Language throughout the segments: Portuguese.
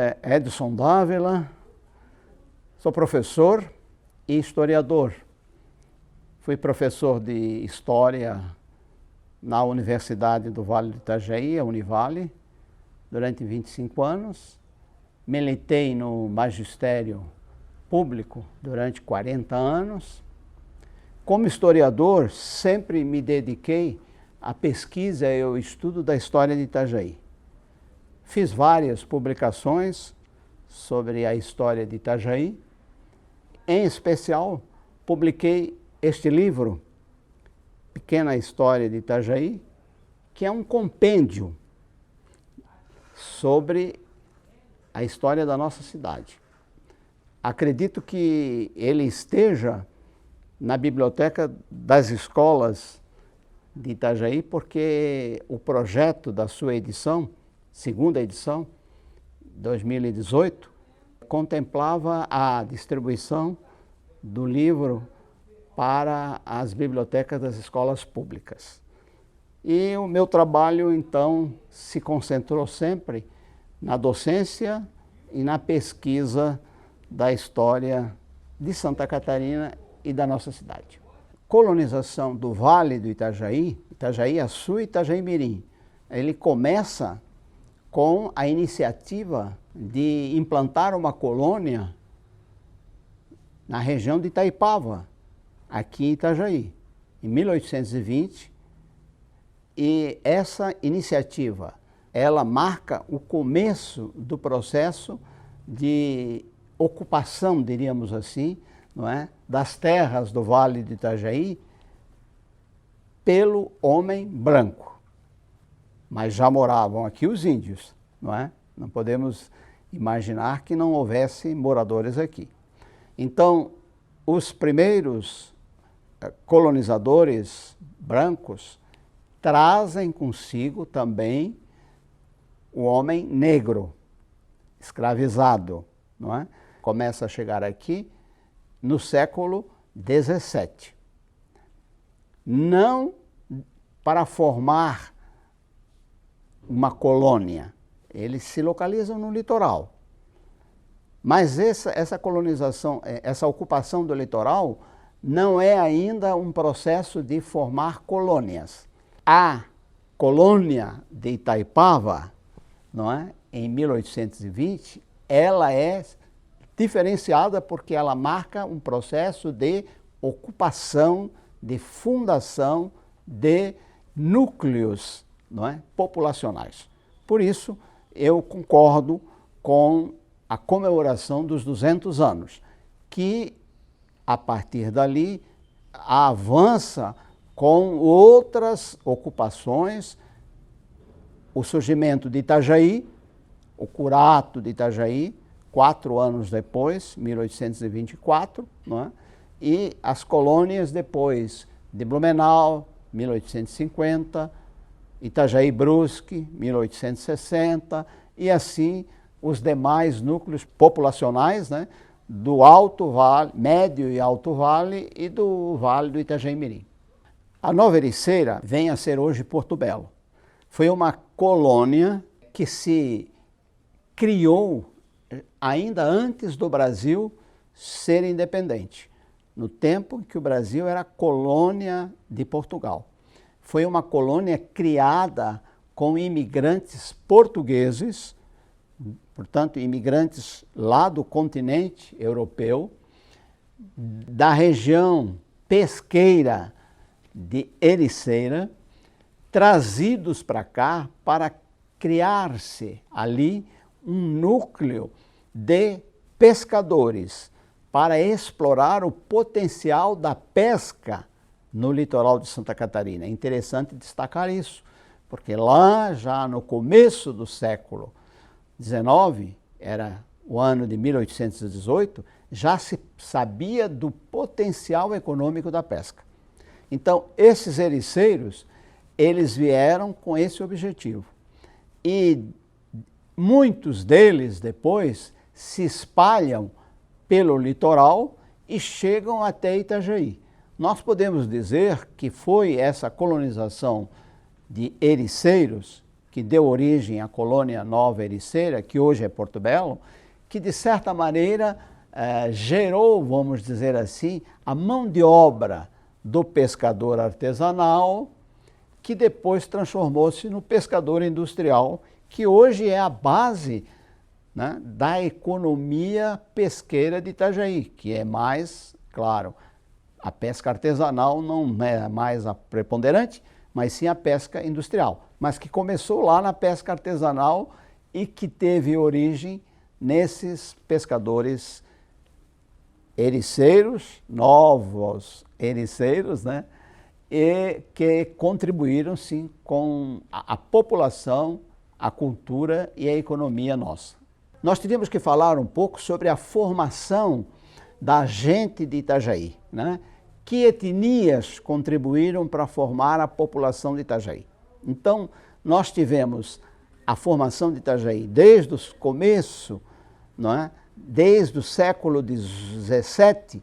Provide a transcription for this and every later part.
é Edson Dávila, sou professor e historiador. Fui professor de História na Universidade do Vale do Itajaí, a Univale, durante 25 anos. Militei no magistério público durante 40 anos. Como historiador, sempre me dediquei à pesquisa e ao estudo da história de Itajaí. Fiz várias publicações sobre a história de Itajaí. Em especial, publiquei este livro, Pequena História de Itajaí, que é um compêndio sobre a história da nossa cidade. Acredito que ele esteja na biblioteca das escolas de Itajaí, porque o projeto da sua edição, segunda edição, 2018, contemplava a distribuição do livro para as bibliotecas das escolas públicas. E o meu trabalho, então, se concentrou sempre na docência e na pesquisa da história de Santa Catarina e da nossa cidade. Colonização do Vale do Itajaí, Itajaí-Açu e Itajaí-Mirim. Ele começa com a iniciativa de implantar uma colônia na região de Itaipava, aqui em Itajaí, em 1820. E essa iniciativa, ela marca o começo do processo de ocupação, diríamos assim, não é, das terras do Vale do Itajaí pelo homem branco. Mas já moravam aqui os índios, não é? Não podemos imaginar que não houvesse moradores aqui. Então, os primeiros colonizadores brancos trazem consigo também o homem negro, escravizado, não é? Começa a chegar aqui no século XVII. Não para formar uma colônia, eles se localizam no litoral. Mas essa colonização, essa ocupação do litoral não é ainda um processo de formar colônias. A colônia de Itaipava, não é? Em 1820, ela é diferenciada porque ela marca um processo de ocupação, de fundação de núcleos, não é, populacionais. Por isso, eu concordo com a comemoração dos 200 anos, que, a partir dali, avança com outras ocupações, o surgimento de Itajaí, o curato de Itajaí, 4 anos depois, 1824, não é? E as colônias depois de Blumenau, 1850, Itajaí Brusque, 1860, e assim os demais núcleos populacionais, né, do Alto Vale, Médio e Alto Vale e do Vale do Itajaí-Mirim. A Nova Ericeira vem a ser hoje Porto Belo. Foi uma colônia que se criou ainda antes do Brasil ser independente, no tempo em que o Brasil era colônia de Portugal. Foi uma colônia criada com imigrantes portugueses, portanto, imigrantes lá do continente europeu, da região pesqueira de Ericeira, trazidos para cá para criar-se ali um núcleo de pescadores para explorar o potencial da pesca no litoral de Santa Catarina. É interessante destacar isso, porque lá já no começo do século XIX, era o ano de 1818, já se sabia do potencial econômico da pesca. Então, esses ericeiros, eles vieram com esse objetivo. E muitos deles, depois, se espalham pelo litoral e chegam até Itajaí. Nós podemos dizer que foi essa colonização de ericeiros que deu origem à colônia Nova Ericeira, que hoje é Porto Belo, que de certa maneira gerou, vamos dizer assim, a mão de obra do pescador artesanal, que depois transformou-se no pescador industrial, que hoje é a base, né, da economia pesqueira de Itajaí, que é mais, claro, a pesca artesanal não é mais a preponderante, mas sim a pesca industrial, mas que começou lá na pesca artesanal e que teve origem nesses pescadores ericeiros, novos ericeiros, né? E que contribuíram, sim, com a população, a cultura e a economia nossa. Nós teríamos que falar um pouco sobre a formação da gente de Itajaí, né? Que etnias contribuíram para formar a população de Itajaí. Então, nós tivemos a formação de Itajaí desde o começo, não é? Desde o século XVII,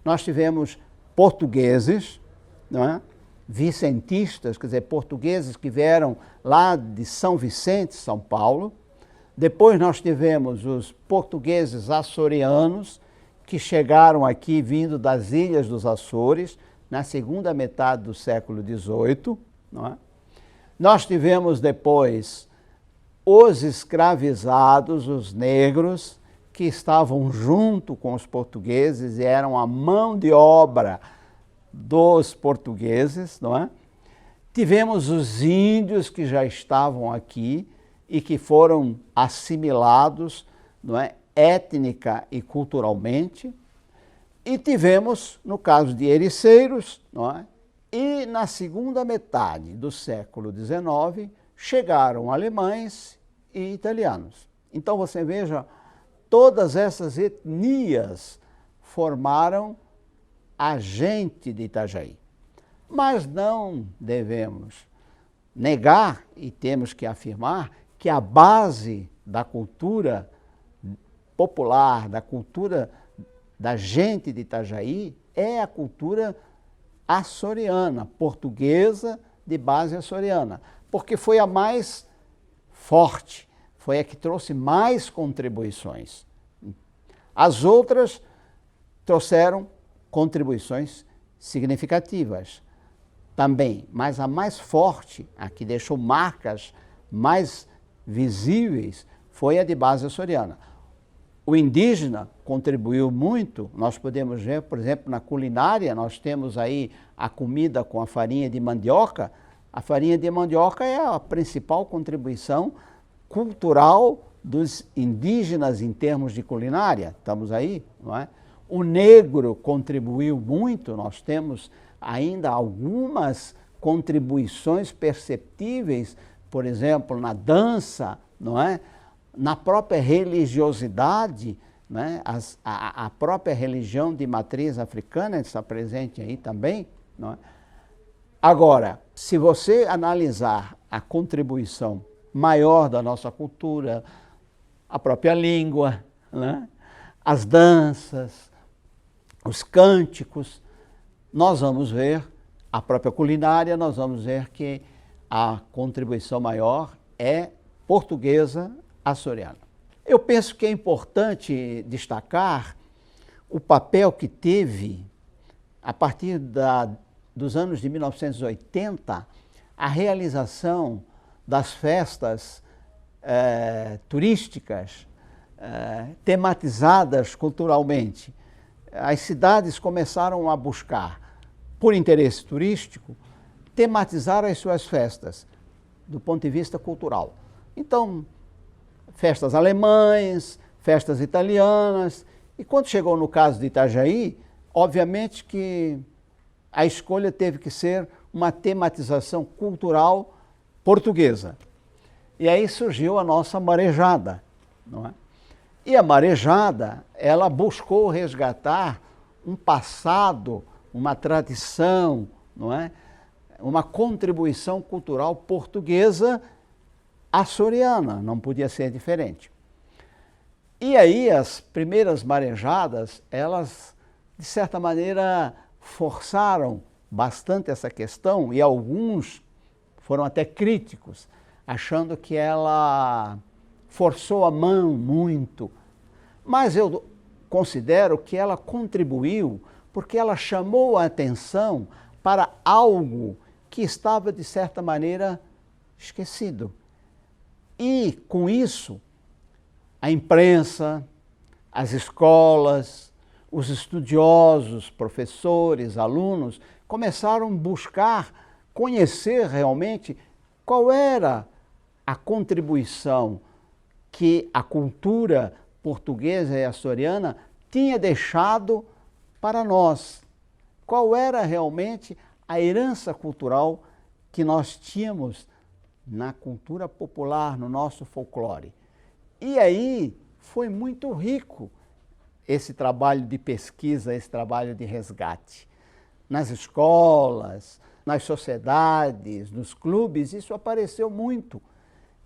nós tivemos portugueses, não é? Vicentistas, quer dizer, portugueses que vieram lá de São Vicente, São Paulo. Depois nós tivemos os portugueses açorianos, que chegaram aqui vindo das ilhas dos Açores, na segunda metade do século XVIII. Não é? Nós tivemos depois os escravizados, os negros, que estavam junto com os portugueses e eram a mão de obra dos portugueses, não é? Tivemos os índios que já estavam aqui e que foram assimilados, não é, étnica e culturalmente. E tivemos, no caso de ericeiros, não é? E na segunda metade do século XIX chegaram alemães e italianos. Então você veja, todas essas etnias formaram a gente de Itajaí. Mas não devemos negar, e temos que afirmar, que a base da cultura popular, da cultura da gente de Itajaí, é a cultura açoriana, portuguesa de base açoriana, porque foi a mais forte, foi a que trouxe mais contribuições. As outras trouxeram contribuições significativas também, mas a mais forte, a que deixou marcas mais visíveis, foi a de base açoriana. O indígena contribuiu muito, nós podemos ver, por exemplo, na culinária, nós temos aí a comida com a farinha de mandioca. A farinha de mandioca é a principal contribuição cultural dos indígenas em termos de culinária, estamos aí, não é? O negro contribuiu muito, nós temos ainda algumas contribuições perceptíveis, por exemplo, na dança, não é? Na própria religiosidade, né? A própria religião de matriz africana está presente aí também, não é? Agora, se você analisar a contribuição maior da nossa cultura, a própria língua, né? As danças, os cânticos, nós vamos ver, a própria culinária, nós vamos ver que a contribuição maior é portuguesa açoriana. Eu penso que é importante destacar o papel que teve, a partir dos anos de 1980, a realização das festas turísticas tematizadas culturalmente. As cidades começaram a buscar, por interesse turístico, tematizar as suas festas do ponto de vista cultural. Então, festas alemães, festas italianas, e quando chegou no caso de Itajaí, obviamente que a escolha teve que ser uma tematização cultural portuguesa. E aí surgiu a nossa marejada, não é? E a marejada, ela buscou resgatar um passado, uma tradição, não é? Uma contribuição cultural portuguesa açoriana, não podia ser diferente. E aí as primeiras marejadas, elas, de certa maneira, forçaram bastante essa questão, e alguns foram até críticos achando que ela forçou a mão muito, mas eu considero que ela contribuiu porque ela chamou a atenção para algo que estava, de certa maneira, esquecido. E, com isso, a imprensa, as escolas, os estudiosos, professores, alunos, começaram a buscar conhecer realmente qual era a contribuição que a cultura portuguesa e açoriana tinha deixado para nós. Qual era realmente a herança cultural que nós tínhamos na cultura popular, no nosso folclore. E aí foi muito rico esse trabalho de pesquisa, esse trabalho de resgate. Nas escolas, nas sociedades, nos clubes, isso apareceu muito.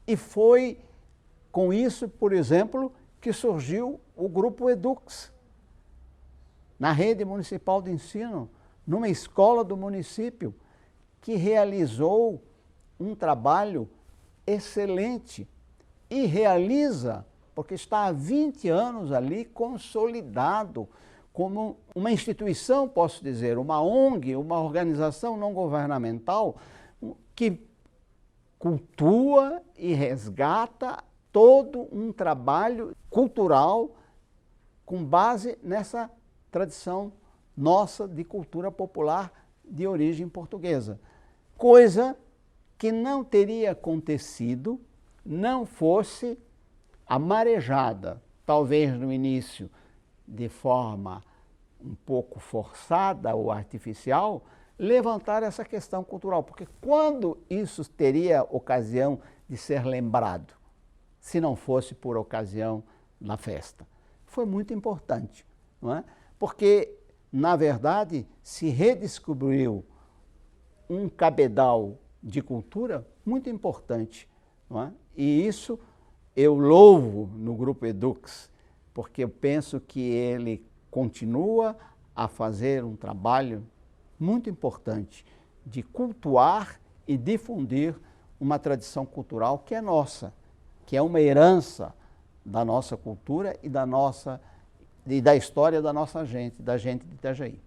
E foi com isso, por exemplo, que surgiu o Grupo Edux, na rede municipal de ensino, numa escola do município, que realizou um trabalho excelente e realiza, porque está há 20 anos ali consolidado como uma instituição, posso dizer, uma ONG, uma organização não governamental que cultua e resgata todo um trabalho cultural com base nessa tradição nossa de cultura popular de origem portuguesa. Coisa que não teria acontecido não fosse a marejada, talvez no início de forma um pouco forçada ou artificial, levantar essa questão cultural, porque quando isso teria ocasião de ser lembrado, se não fosse por ocasião da festa? Foi muito importante, não é? Porque, na verdade, se redescobriu um cabedal de cultura muito importante, não é? E isso eu louvo no Grupo Edux, porque eu penso que ele continua a fazer um trabalho muito importante de cultuar e difundir uma tradição cultural que é nossa, que é uma herança da nossa cultura e da história da nossa gente, da gente de Itajaí.